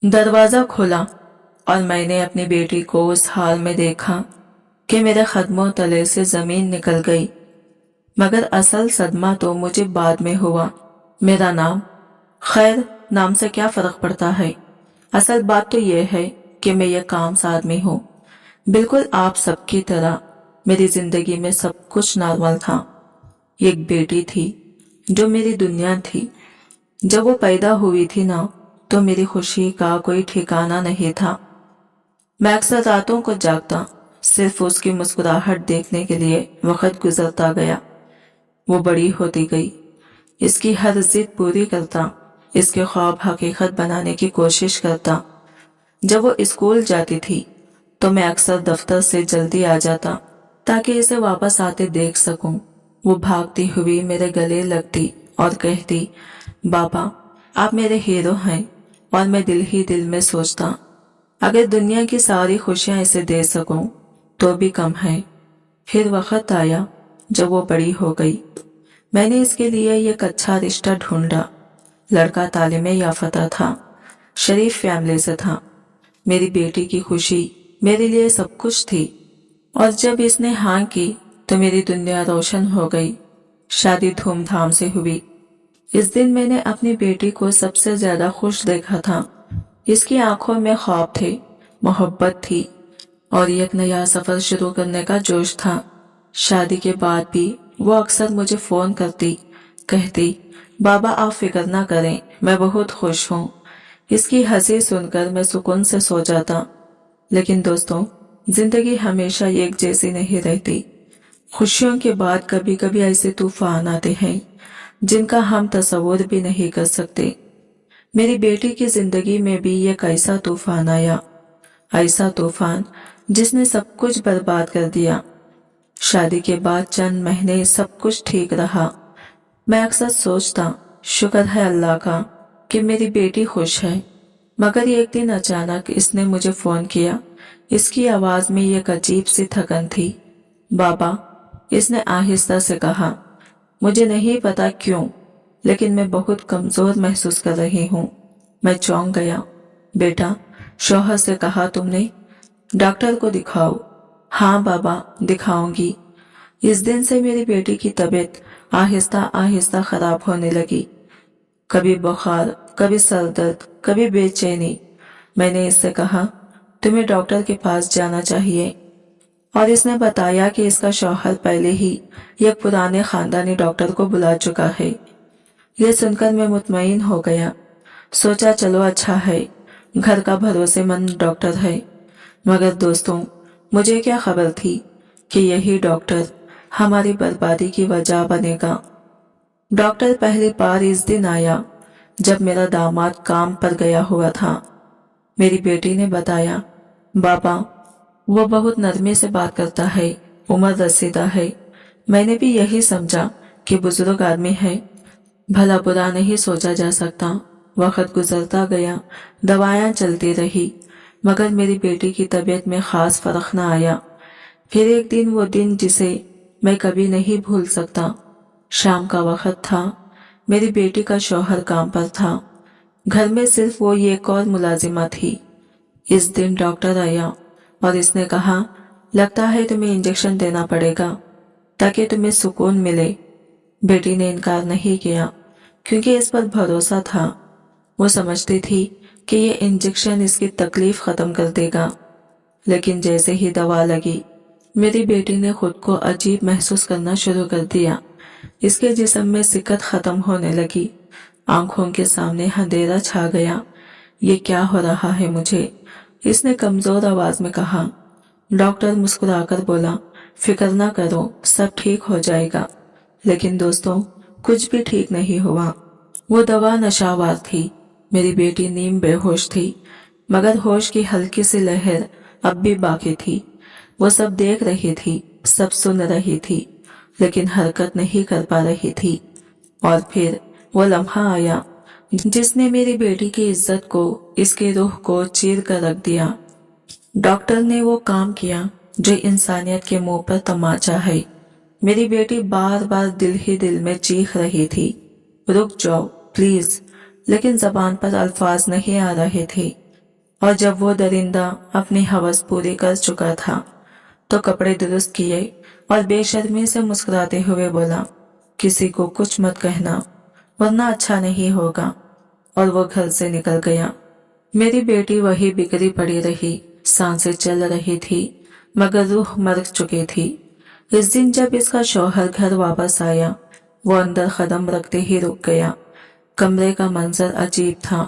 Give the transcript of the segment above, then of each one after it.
दरवाजा खुला और मैंने अपनी बेटी को उस हाल में देखा कि मेरे कदमों तले से जमीन निकल गई। मगर असल सदमा तो मुझे बाद में हुआ। मेरा नाम, खैर नाम से क्या फर्क पड़ता है। असल बात तो यह है कि मैं ये कामज़ आदमी हूँ। बिल्कुल आप सबकी तरह मेरी जिंदगी में सब कुछ नॉर्मल था। एक बेटी थी जो मेरी दुनिया थी। जब वो पैदा हुई थी ना, तो मेरी खुशी का कोई ठिकाना नहीं था। मैं अक्सर रातों को जागता सिर्फ उसकी मुस्कुराहट देखने के लिए। वक्त गुजरता गया, वो बड़ी होती गई। इसकी हर जिद पूरी करता, इसके ख्वाब हकीकत बनाने की कोशिश करता। जब वो स्कूल जाती थी तो मैं अक्सर दफ्तर से जल्दी आ जाता ताकि इसे वापस आते देख सकूं। वो भागती हुई मेरे गले लगती और कहती, बाबा आप मेरे हीरो हैं। और मैं दिल ही दिल में सोचता, अगर दुनिया की सारी खुशियां इसे दे सकूं तो भी कम है। फिर वक्त आया जब वो बड़ी हो गई। मैंने इसके लिए एक अच्छा रिश्ता ढूंढा। लड़का तालीमे याफ्ता था, शरीफ फैमिली से था। मेरी बेटी की खुशी मेरे लिए सब कुछ थी। और जब इसने हाँ की तो मेरी दुनिया रोशन हो गई। शादी धूमधाम से हुई। इस दिन मैंने अपनी बेटी को सबसे ज्यादा खुश देखा था। इसकी आंखों में ख्वाब थे, मोहब्बत थी और एक नया सफर शुरू करने का जोश था। शादी के बाद भी वो अक्सर मुझे फोन करती, कहती, बाबा आप फिक्र ना करें, मैं बहुत खुश हूँ। इसकी हंसी सुनकर मैं सुकून से सो जाता। लेकिन दोस्तों, जिंदगी हमेशा एक जैसी नहीं रहती। खुशियों के बाद कभी कभी ऐसे तूफान आते हैं जिनका हम तस्वुर भी नहीं कर सकते। मेरी बेटी की जिंदगी में भी एक ऐसा तूफान आया, ऐसा तूफान जिसने सब कुछ बर्बाद कर दिया। शादी के बाद चंद महीने सब कुछ ठीक रहा। मैं अक्सर सोचता, शुक्र है अल्लाह का कि मेरी बेटी खुश है। मगर एक दिन अचानक इसने मुझे फोन किया। इसकी आवाज में एक अजीब सी थकन थी। बाबा, इसने आहिस्ता से कहा, मुझे नहीं पता क्यों, लेकिन मैं बहुत कमजोर महसूस कर रही हूँ। मैं चौंक गया। बेटा, शौहर से कहा तुमने? डॉक्टर को दिखाओ। हाँ बाबा, दिखाऊंगी। इस दिन से मेरी बेटी की तबीयत आहिस्ता आहिस्ता खराब होने लगी। कभी बुखार, कभी सर दर्द, कभी बेचैनी। मैंने इससे कहा, तुम्हें डॉक्टर के पास जाना चाहिए। और इसने बताया कि इसका शौहर पहले ही एक पुराने खानदानी डॉक्टर को बुला चुका है। यह सुनकर मैं मुतमईन हो गया। सोचा चलो अच्छा है, घर का भरोसेमंद डॉक्टर है। मगर दोस्तों, मुझे क्या खबर थी कि यही डॉक्टर हमारी बर्बादी की वजह बनेगा। डॉक्टर पहली बार इस दिन आया जब मेरा दामाद काम पर गया हुआ था। मेरी बेटी ने बताया, बाबा वो बहुत नरमी से बात करता है, उम्र रसीदा है। मैंने भी यही समझा कि बुजुर्ग आदमी है, भला बुरा नहीं सोचा जा सकता। वक्त गुजरता गया, दवाएं चलती रही, मगर मेरी बेटी की तबीयत में खास फर्क न आया। फिर एक दिन, वो दिन जिसे मैं कभी नहीं भूल सकता। शाम का वक्त था। मेरी बेटी का शौहर काम पर था। घर में सिर्फ वो एक और मुलाजिमा थी। इस दिन डॉक्टर आया और इसने कहा, लगता है तुम्हें इंजेक्शन देना पड़ेगा ताकि तुम्हें सुकून मिले। बेटी ने इनकार नहीं किया क्योंकि इस पर भरोसा था। वो समझती थी कि ये इंजेक्शन इसकी तकलीफ खत्म कर देगा। लेकिन जैसे ही दवा लगी, मेरी बेटी ने खुद को अजीब महसूस करना शुरू कर दिया। इसके जिस्म में सिकत खत्म होने लगी। आंखों के सामने अंधेरा छा गया। ये क्या हो रहा है मुझे? इसने कमजोर आवाज में कहा। डॉक्टर मुस्कुराकर बोला, फिक्र ना करो, सब ठीक हो जाएगा। लेकिन दोस्तों, कुछ भी ठीक नहीं हुआ। वो दवा नशावार थी। मेरी बेटी नीम बेहोश थी, मगर होश की हल्की सी लहर अब भी बाकी थी। वो सब देख रही थी, सब सुन रही थी, लेकिन हरकत नहीं कर पा रही थी। और फिर वो लम्हा आया जिसने मेरी बेटी की इज्जत को, इसकी रूह को चीर कर रख दिया। डॉक्टर ने वो काम किया जो इंसानियत के मुंह पर तमाचा है। मेरी बेटी बार बार दिल ही दिल में चीख रही थी, रुक जाओ प्लीज, लेकिन जबान पर अल्फाज नहीं आ रहे थे। और जब वो दरिंदा अपनी हवस पूरी कर चुका था तो कपड़े दुरुस्त किए और बेशर्मी से मुस्कुराते हुए बोला, किसी को कुछ मत कहना वरना अच्छा नहीं होगा, और वो घर से निकल गया। मेरी बेटी वही बिखरी पड़ी रही, सांसें चल रही थी मगर रूह मर चुकी थी। इस दिन जब इसका शौहर घर वापस आया, वो अंदर कदम रखते ही रुक गया। कमरे का मंजर अजीब था।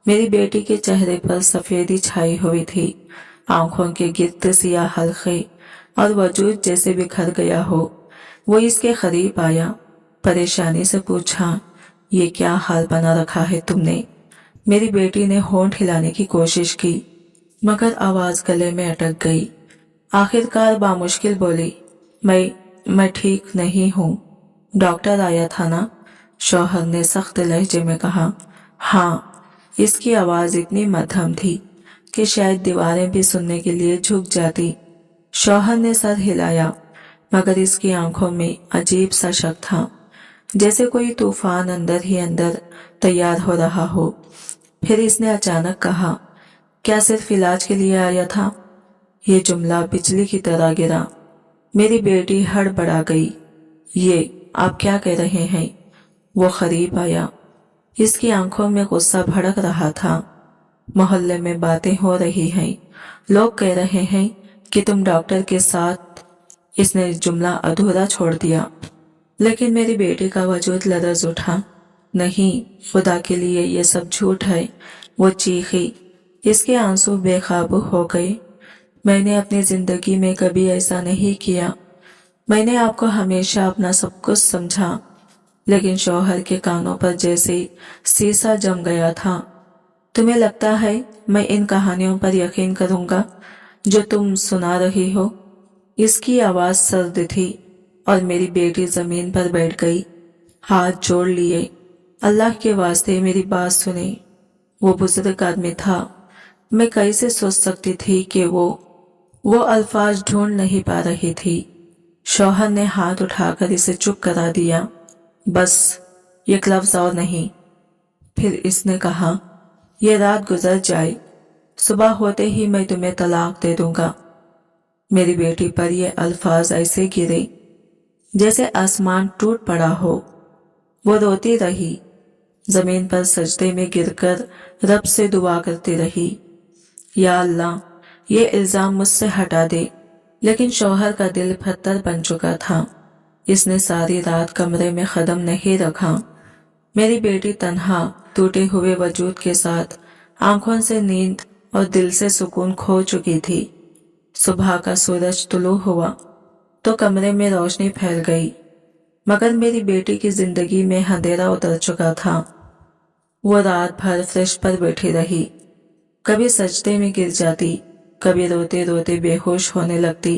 मेरी बेटी के चेहरे पर सफेदी छाई हुई थी, आंखों के गिर्द सियाह हल्के और वजूद जैसे बिखर गया हो। वो इसके करीब आया, परेशानी से पूछा, ये क्या हाल बना रखा है तुमने? मेरी बेटी ने होंठ हिलाने की कोशिश की मगर आवाज गले में अटक गई। आखिरकार बामुश्किल बोली, मैं ठीक नहीं हूँ। डॉक्टर आया था ना? शौहर ने सख्त लहजे में कहा। हाँ। इसकी आवाज इतनी मध्यम थी कि शायद दीवारें भी सुनने के लिए झुक जाती। शौहर ने सर हिलाया मगर इसकी आंखों में अजीब सा शक था, जैसे कोई तूफान अंदर ही अंदर तैयार हो रहा हो। फिर इसने अचानक कहा, क्या सिर्फ इलाज के लिए आया था? ये जुमला बिजली की तरह गिरा। मेरी बेटी हड़बड़ा गई। ये आप क्या कह रहे हैं? वो करीब आया। इसकी आंखों में गुस्सा भड़क रहा था। मोहल्ले में बातें हो रही हैं, लोग कह रहे हैं कि तुम डॉक्टर के साथ। इसने जुमला अधूरा छोड़ दिया, लेकिन मेरी बेटी का वजूद लरज उठा। नहीं, खुदा के लिए ये सब झूठ है। वो चीखी। इसके आंसू बेकाबू हो गए। मैंने अपनी जिंदगी में कभी ऐसा नहीं किया। मैंने आपको हमेशा अपना सब कुछ समझा, लेकिन शौहर के कानों पर जैसे सीसा जम गया था। तुम्हें लगता है मैं इन कहानियों पर यकीन करूंगा जो तुम सुना रही हो? इसकी आवाज सर्द थी और मेरी बेटी जमीन पर बैठ गई, हाथ जोड़ लिए। अल्लाह के वास्ते मेरी बात सुने। वो बुजुर्ग आदमी था। मैं कैसे सोच सकती थी कि वो अल्फाज ढूंढ नहीं पा रही थी। शौहर ने हाथ उठाकर इसे चुप करा दिया। बस एक लफ्ज और नहीं। फिर इसने कहा, ये रात गुजर जाए, सुबह होते ही मैं तुम्हें तलाक दे दूंगा। मेरी बेटी पर ये अल्फाज ऐसे गिरे जैसे आसमान टूट पड़ा हो। वो रोती रही, जमीन पर सजदे में गिरकर रब से दुआ करती रही, या अल्लाह ये इल्जाम मुझसे हटा दे। लेकिन शौहर का दिल पत्थर बन चुका था। इसने सारी रात कमरे में कदम नहीं रखा। मेरी बेटी तन्हा टूटे हुए वजूद के साथ आंखों से नींद और दिल से सुकून खो चुकी थी। सुबह का सूरज तुलू हुआ तो कमरे में रोशनी फैल गई, मगर मेरी बेटी की जिंदगी में अंधेरा उतर चुका था। वो रात भर फर्श पर बैठी रही, कभी सजदे में गिर जाती, कभी रोते रोते बेहोश होने लगती।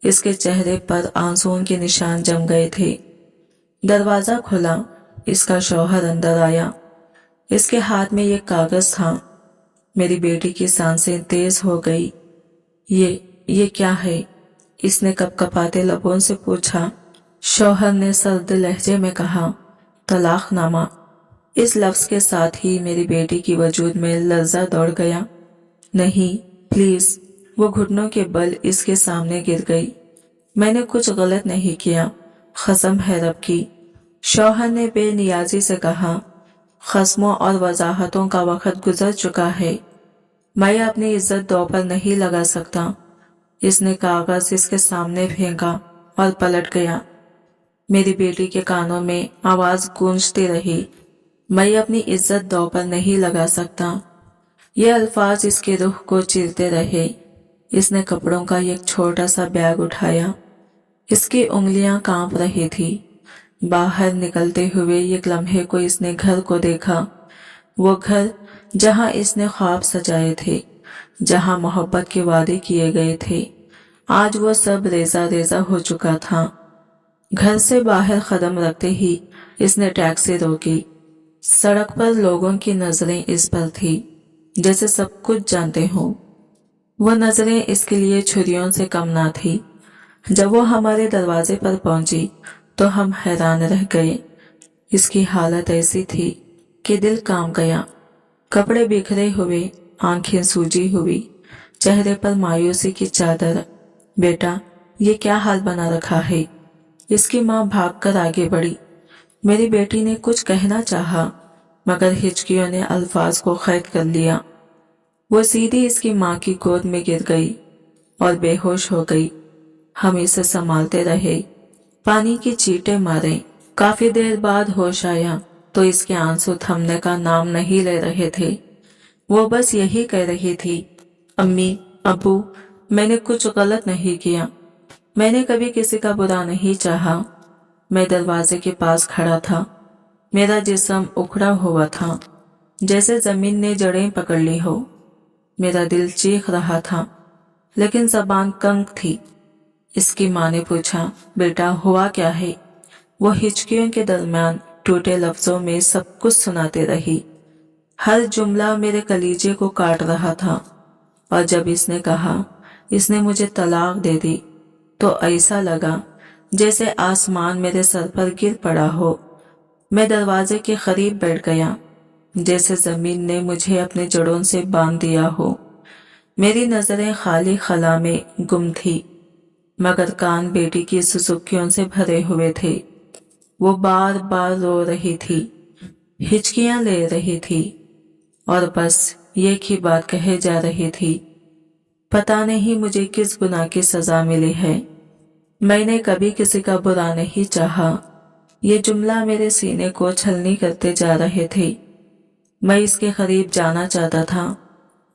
इसके चेहरे पर आंसुओं के निशान जम गए थे। दरवाजा खुला, इसका शौहर अंदर आया। इसके हाथ में एक कागज था। मेरी बेटी की सांसें तेज हो गई। ये क्या है? इसने कपकपाते लबों से पूछा। शौहर ने सर्द लहजे में कहा, तलाकनामा। इस लफ्ज के साथ ही मेरी बेटी की वजूद में लर्जा दौड़ गया। नहीं, प्लीज। वो घुटनों के बल इसके सामने गिर गई। मैंने कुछ गलत नहीं किया, कसम है रब की। शौहर ने बेनियाजी से कहा, खस्मों और वजाहतों का वक्त गुजर चुका है। मैं अपनी इज्जत दो पर नहीं लगा सकता। इसने कागज इसके सामने फेंका और पलट गया। मेरी बेटी के कानों में आवाज गूंजती रही, मैं अपनी इज्जत दो पर नहीं लगा सकता। ये अल्फाज इसके रूह को चीरते रहे। इसने कपड़ों का एक छोटा सा बैग उठाया। इसकी उंगलियां कांप रही थी। बाहर निकलते हुए एक लम्हे को इसने घर को देखा, वो घर जहां इसने ख्वाब सजाए थे, जहां मोहब्बत के वादे किए गए थे। आज वो सब रेजा रेजा हो चुका था। घर से बाहर कदम रखते ही इसने टैक्सी रोकी। सड़क पर लोगों की नजरें इस पर थी जैसे सब कुछ जानते हों। वो नजरें इसके लिए छुरियों से कम ना थी। जब वो हमारे दरवाजे पर पहुंची तो हम हैरान रह गए। इसकी हालत ऐसी थी कि दिल कांप गया। कपड़े बिखरे हुए आंखें सूजी हुई, चेहरे पर मायूसी की चादर। बेटा, ये क्या हाल बना रखा है? इसकी माँ भागकर आगे बढ़ी। मेरी बेटी ने कुछ कहना चाहा, मगर हिचकियों ने अल्फाज को कैद कर लिया। वो सीधी इसकी माँ की गोद में गिर गई और बेहोश हो गई। हम इसे संभालते रहे, पानी की चींटे मारे। काफी देर बाद होश आया तो इसके आंसू थमने का नाम नहीं ले रहे थे। वो बस यही कह रही थी, अम्मी, अब्बू, मैंने कुछ गलत नहीं किया, मैंने कभी किसी का बुरा नहीं चाहा। मैं दरवाजे के पास खड़ा था, मेरा जिस्म उखड़ा हुआ था, जैसे जमीन ने जड़ें पकड़ ली हो। मेरा दिल चीख रहा था, लेकिन जबान कंक थी। इसकी माँ ने पूछा, बेटा हुआ क्या है? वो हिचकियों के दरमियान टूटे लफ्जों में सब कुछ सुनाते रही। हर जुमला मेरे कलीजे को काट रहा था। और जब इसने कहा इसने मुझे तलाक दे दी, तो ऐसा लगा जैसे आसमान मेरे सर पर गिर पड़ा हो। मैं दरवाजे के करीब बैठ गया, जैसे जमीन ने मुझे अपने जड़ों से बांध दिया हो। मेरी नजरें खाली खला में गुम थी, मगर कान बेटी की सुसुकियों से भरे हुए थे। वो बार बार रो रही थी, हिचकियां ले रही थी और बस एक ही बात कहे जा रही थी, पता नहीं मुझे किस गुनाह की सजा मिली है। मैंने कभी किसी का बुरा नहीं चाहा। ये जुमला मेरे सीने को छलनी करते जा रहे थे। मैं इसके करीब जाना चाहता था,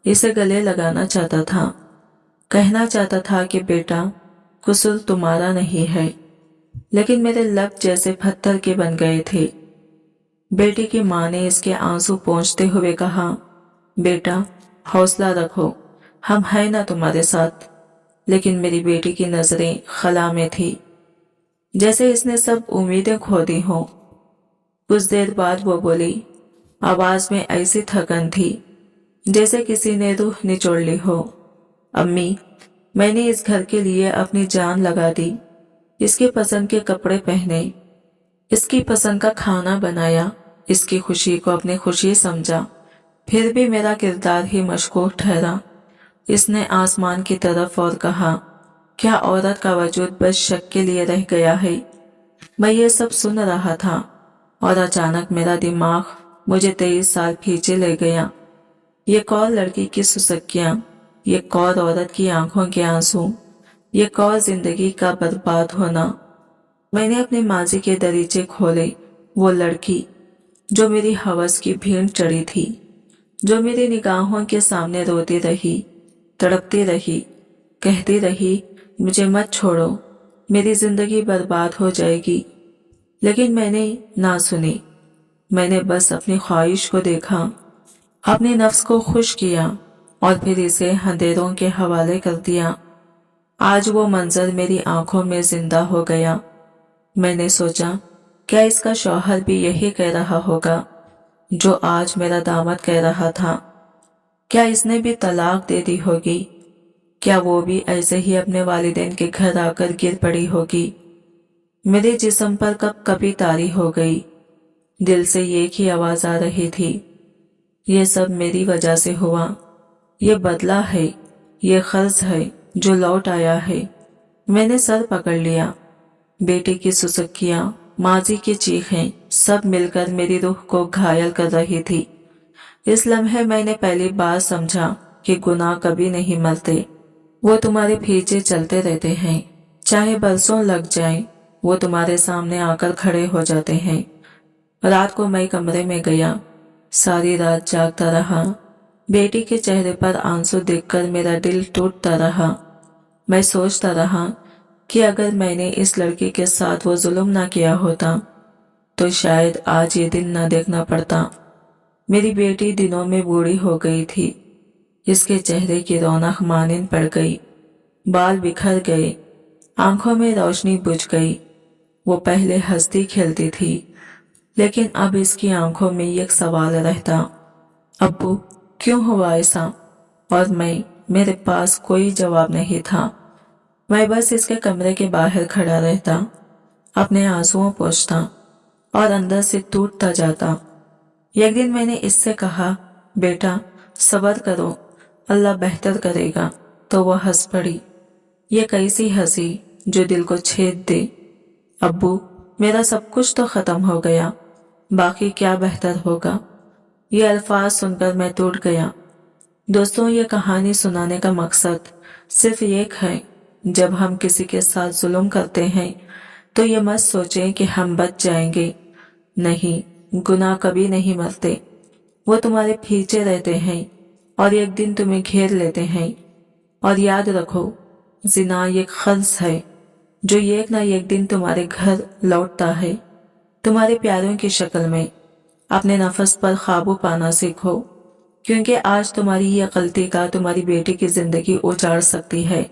इसे गले लगाना चाहता था, कहना चाहता था कि बेटा, कसूर तुम्हारा नहीं है। लेकिन मेरे लब जैसे पत्थर के बन गए थे। बेटी की माँ ने इसके आंसू पोंछते हुए कहा, बेटा हौसला रखो, हम हैं ना तुम्हारे साथ। लेकिन मेरी बेटी की नजरें खला में थी, जैसे इसने सब उम्मीदें खो दी हो। कुछ देर बाद वो बोली, आवाज में ऐसी थकन थी जैसे किसी ने रूह निचोड़ ली हो, अम्मी, मैंने इस घर के लिए अपनी जान लगा दी, इसकी पसंद के कपड़े पहने, इसकी पसंद का खाना बनाया, इसकी खुशी को अपनी खुशी समझा, फिर भी मेरा किरदार ही मशकूक ठहरा। इसने आसमान की तरफ और कहा, क्या औरत का वजूद बस शक के लिए रह गया है? मैं ये सब सुन रहा था और अचानक मेरा दिमाग मुझे 23 साल पीछे ले गया। ये कौर लड़की की सुसक्कियां, ये कौर औरत की आंखों के आंसू, ये कौर जिंदगी का बर्बाद होना। मैंने अपने माजी के दरीचे खोले। वो लड़की जो मेरी हवस की भीड़ चढ़ी थी, जो मेरी निगाहों के सामने रोती रही, तड़पती रही, कहती रही, मुझे मत छोड़ो, मेरी जिंदगी बर्बाद हो जाएगी। लेकिन मैंने ना सुनी। मैंने बस अपनी ख्वाहिश को देखा, अपने नफ्स को खुश किया और फिर इसे अंधेरों के हवाले कर दिया। आज वो मंजर मेरी आंखों में जिंदा हो गया। मैंने सोचा, क्या इसका शौहर भी यही कह रहा होगा जो आज मेरा दामाद कह रहा था? क्या इसने भी तलाक दे दी होगी? क्या वो भी ऐसे ही अपने वालिदैन के घर आकर गिर पड़ी होगी? मेरे जिस्म पर कब कभी तारी हो गई। दिल से एक ही आवाज आ रही थी, ये सब मेरी वजह से हुआ। ये बदला है, ये कर्ज है जो लौट आया है। मैंने सर पकड़ लिया। बेटी की सुसुकियां, माजी की चीखें, सब मिलकर मेरी रूह को घायल कर रही थी। इस लम्हे मैंने पहली बार समझा कि गुनाह कभी नहीं मरते, वो तुम्हारे पीछे चलते रहते हैं। चाहे बरसों लग जाएं, वो तुम्हारे सामने आकर खड़े हो जाते हैं। रात को मैं कमरे में गया, सारी रात जागता रहा। बेटी के चेहरे पर आंसू देखकर मेरा दिल टूटता रहा। मैं सोचता रहा कि अगर मैंने इस लड़की के साथ वो जुल्म ना किया होता तो शायद आज ये दिन ना देखना पड़ता। मेरी बेटी दिनों में बूढ़ी हो गई थी। इसके चेहरे की रौनक मानिन पड़ गई, बाल बिखर गए, आंखों में रोशनी बुझ गई। वो पहले हंसती खेलती थी, लेकिन अब इसकी आंखों में एक सवाल रहता, अब्बू क्यों हुआ ऐसा? और मेरे पास कोई जवाब नहीं था। मैं बस इसके कमरे के बाहर खड़ा रहता, अपने आंसुओं पोंछता और अंदर से टूटता जाता। एक दिन मैंने इससे कहा, बेटा सब्र करो, अल्लाह बेहतर करेगा। तो वो हंस पड़ी। ये कैसी हंसी जो दिल को छेद दे। अब्बू, मेरा सब कुछ तो खत्म हो गया, बाकी क्या बेहतर होगा। ये अल्फाज सुनकर मैं टूट गया। दोस्तों, ये कहानी सुनाने का मकसद सिर्फ एक है, जब हम किसी के साथ जुल्म करते हैं तो ये मत सोचें कि हम बच जाएंगे। नहीं, गुनाह कभी नहीं मरते, वो तुम्हारे पीछे रहते हैं और एक दिन तुम्हें घेर लेते हैं। और याद रखो, जिना एक खर्च है जो एक ना एक दिन तुम्हारे घर लौटता है, तुम्हारे प्यारों की शक्ल में। अपने नफ्स पर काबू पाना सीखो, क्योंकि आज तुम्हारी ये गलती का तुम्हारी बेटी की जिंदगी उजाड़ सकती है।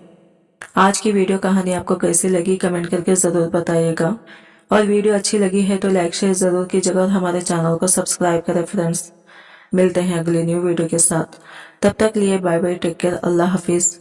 आज की वीडियो कहानी आपको कैसी लगी कमेंट करके जरूर बताइएगा, और वीडियो अच्छी लगी है तो लाइक शेयर जरूर कीजिएगा और हमारे चैनल को सब्सक्राइब करें फ्रेंड्स। मिलते हैं अगली न्यू वीडियो के साथ, तब तक लिए बाय बाय, टेक केयर, अल्लाह हाफिज।